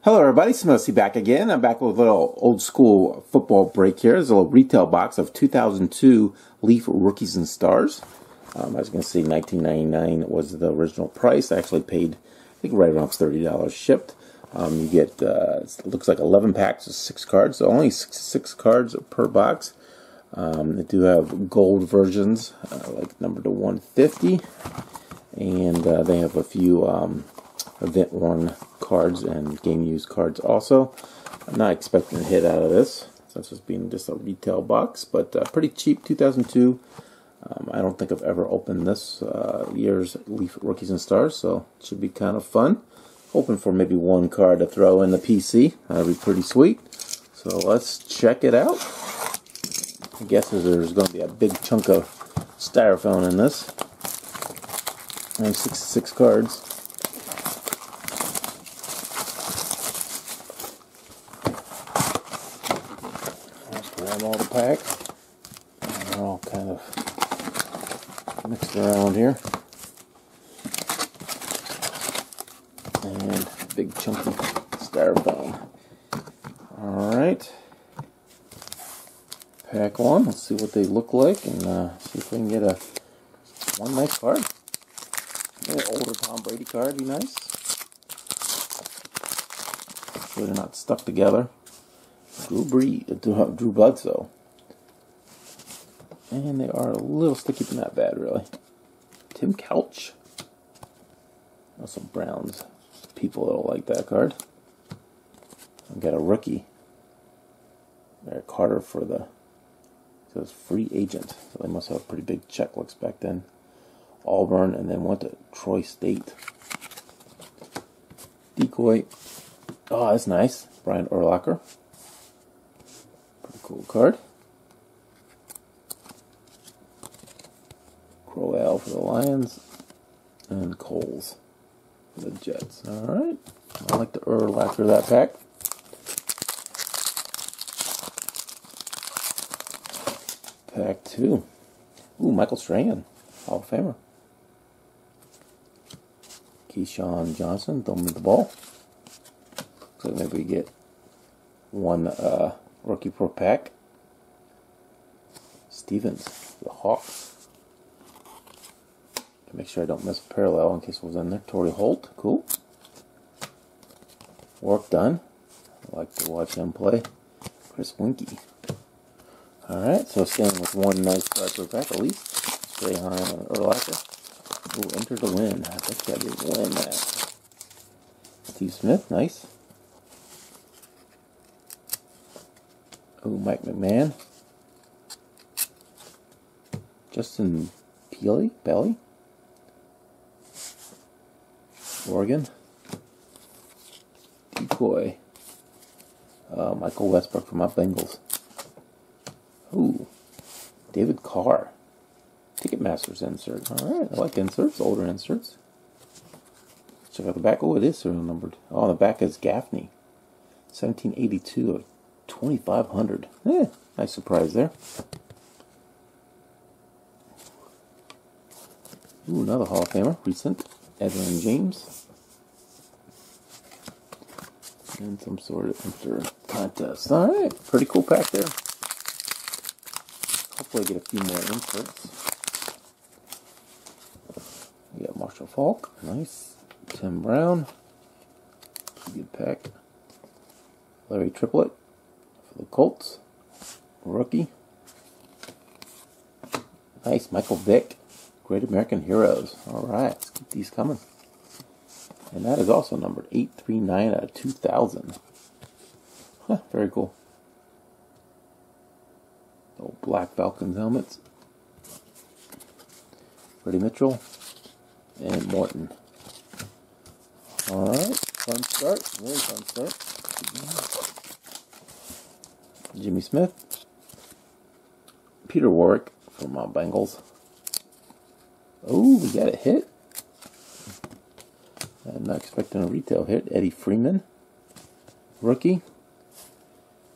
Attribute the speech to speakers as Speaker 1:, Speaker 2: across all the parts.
Speaker 1: Hello everybody, Smosey back again. I'm back with a little old school football break here. There's a little retail box of 2002 Leaf Rookies and Stars. As you can see, $19.99 was the original price. I actually paid, I think, right around $30 shipped. You get, it looks like 11 packs of 6 cards, so only six cards per box. They do have gold versions, like number to 150, and they have a few event worn cards and game used cards also. I'm not expecting a hit out of this, since it's being just a retail box, but pretty cheap, 2002. I don't think I've ever opened this year's Leaf Rookies and Stars, so it should be kind of fun. Hoping for maybe one card to throw in the PC. That'd be pretty sweet. So let's check it out. I guess there's going to be a big chunk of styrofoam in this. Only 66 cards. Let's grab all the packs. They're all kind of mixed around here. And big chunky styrofoam. Alright. Pack one. Let's see what they look like and see if we can get one nice card. Maybe an older Tom Brady card would be nice. So they're not stuck together. Drew Bledsoe. And they are a little sticky, but not bad, really. Tim Couch. There's some Browns people that'll like that card. I've got a rookie. Eric Carter for the, says free agent. So they must have a pretty big check looks back then. Auburn, and then went to Troy State. Decoy. Oh, that's nice. Brian Urlacher. Pretty cool card. Crowell for the Lions. And Coles for the Jets. Alright. I like the Urlacher that pack. Pack 2. Ooh, Michael Strahan. Hall of Famer. Keyshawn Johnson, don't move the ball. Looks like maybe we get one rookie per pack. Stevens, the Hawks. Make sure I don't miss a parallel in case it was in there. Torrey Holt, cool. Work done. I like to watch him play. Chris Winkie. Alright, so staying with one nice card per pack at least. Strahan and Urlacher. Ooh, enter the win. I bet you I didn't win that. Steve Smith, nice. Ooh, Mike McMahon. Justin Belly. Oregon. Decoy. Michael Westbrook for my Bengals. Ooh, David Carr. Ticketmaster's insert. Alright, I like inserts, older inserts. Check out the back. Oh, it is serial numbered. Oh, the back is Gaffney. 1782 of 2500. Nice surprise there. Ooh, another Hall of Famer. Recent. Edwin James. And some sort of insert contest. Alright, pretty cool pack there. Hopefully I get a few more inserts. We got Marshall Faulk, nice. Tim Brown, good pack. Larry Triplett for the Colts, rookie. Nice, Michael Vick, Great American Heroes. Alright, let's keep these coming. And that is also numbered 839 out of 2000. Huh, very cool. Old Black Falcons helmets. Freddie Mitchell and Morton. Alright, fun start. Very fun start. Jimmy Smith. Peter Warrick from Bengals. Oh, we got a hit. I'm not expecting a retail hit. Eddie Freeman. Rookie.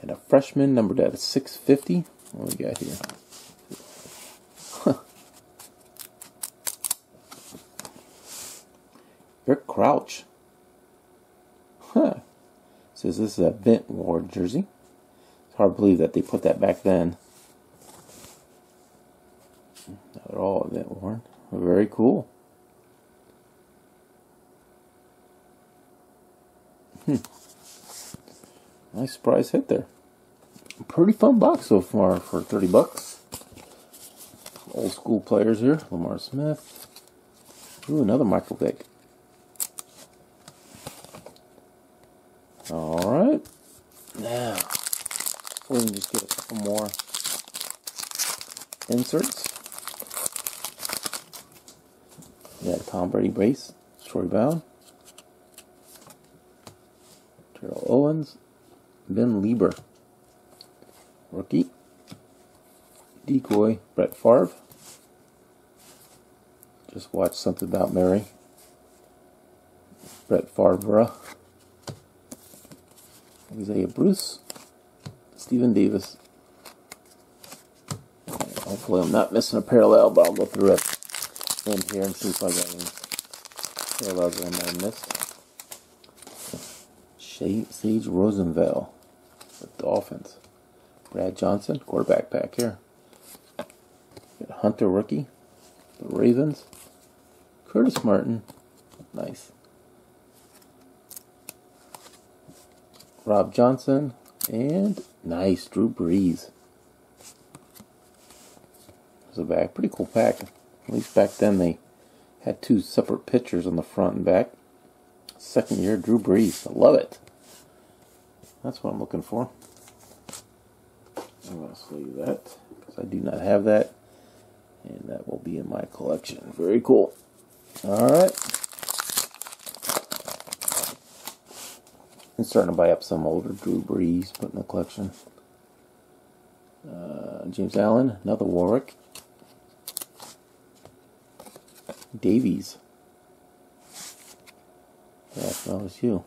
Speaker 1: And a freshman numbered at 650. What do we got here? Rick Crouch. Huh. Says this is a Vint War jersey. It's hard to believe that they put that back then. Now they're all Vint worn. Very cool. Nice surprise hit there. Pretty fun box so far for 30 bucks. Old school players here. Lamar Smith. Ooh, another Michael Vick. Alright. Now, we can just get a couple more inserts. We got Tom Brady base. Troy Brown. Terrell Owens. Ben Lieber. Rookie. Decoy. Brett Favre. Just watched Something About Mary. Brett Favre. Isaiah Bruce. Stephen Davis. Hopefully I'm not missing a parallel, but I'll go through it in here and see if I got any parallels that I might have missed. Sage Rosenfeld. The Dolphins. Brad Johnson, quarterback pack here. Got Hunter rookie. The Ravens. Curtis Martin. Nice. Rob Johnson. And nice. Drew Brees. There's a back. Pretty cool pack. At least back then they had two separate pictures on the front and back. Second year Drew Brees. I love it. That's what I'm looking for. I'm going to sleeve that because I do not have that. And that will be in my collection. Very cool. Alright. I'm starting to buy up some older Drew Brees, put in the collection. James Allen, another Warwick. Davies. That was you.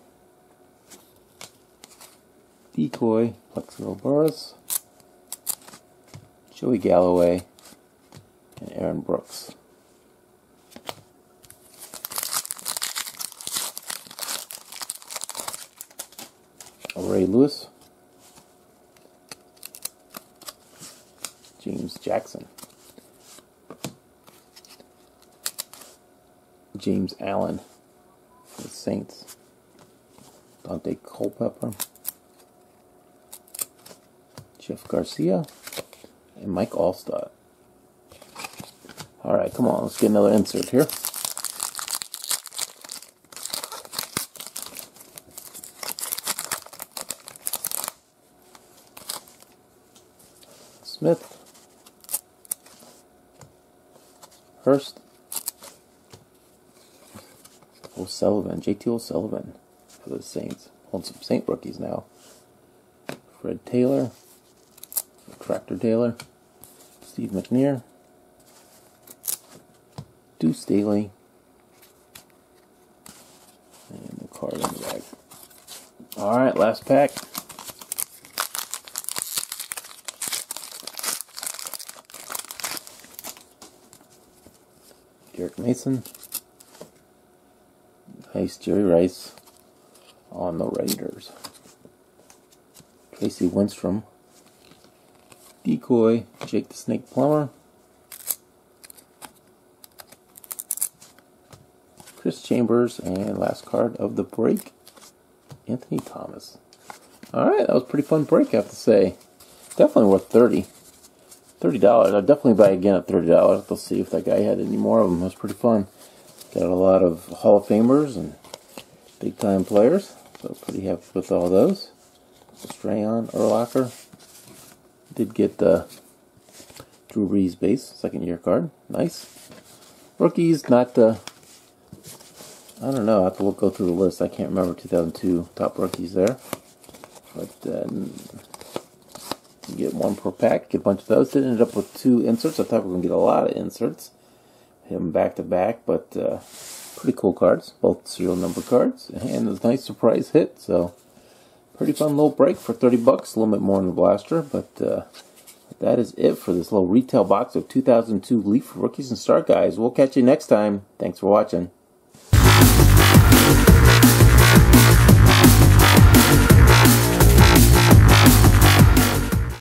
Speaker 1: Decoy, Plexico Burris. Joey Galloway. And Aaron Brooks. Ray Lewis. James Jackson. James Allen for the Saints. Dante Culpepper. Jeff Garcia. And Mike Allstott. Alright, come on, let's get another insert here. Smith. Hurst. O'Sullivan. JT O'Sullivan for the Saints. Holding some Saint rookies now. Fred Taylor. Tractor Taylor. Steve McNair. Deuce Staley. And the card in the bag. Alright, last pack. Derek Mason. Nice Jerry Rice on the Raiders. Tracy Winstrom. Decoy, Jake the Snake Plummer. Chris Chambers, and last card of the break, Anthony Thomas. Alright, that was a pretty fun break, I have to say. Definitely worth $30. I'd definitely buy again at $30. We'll see if that guy had any more of them. It was pretty fun. Got a lot of Hall of Famers and big time players. So pretty happy with all those. Strahan, Urlacher. Did get the Drew Brees base, second year card. Nice. Rookies, not I don't know, I have to go through the list. I can't remember 2002 top rookies there. But you get one per pack, get a bunch of those. Did end up with 2 inserts. I thought we were going to get a lot of inserts. Hit them back to back, but pretty cool cards. Both serial number cards. And a nice surprise hit, so pretty fun little break for 30 bucks. A little bit more in the blaster, but that is it for this little retail box of 2002 Leaf Rookies and Star Guys. We'll catch you next time. Thanks for watching.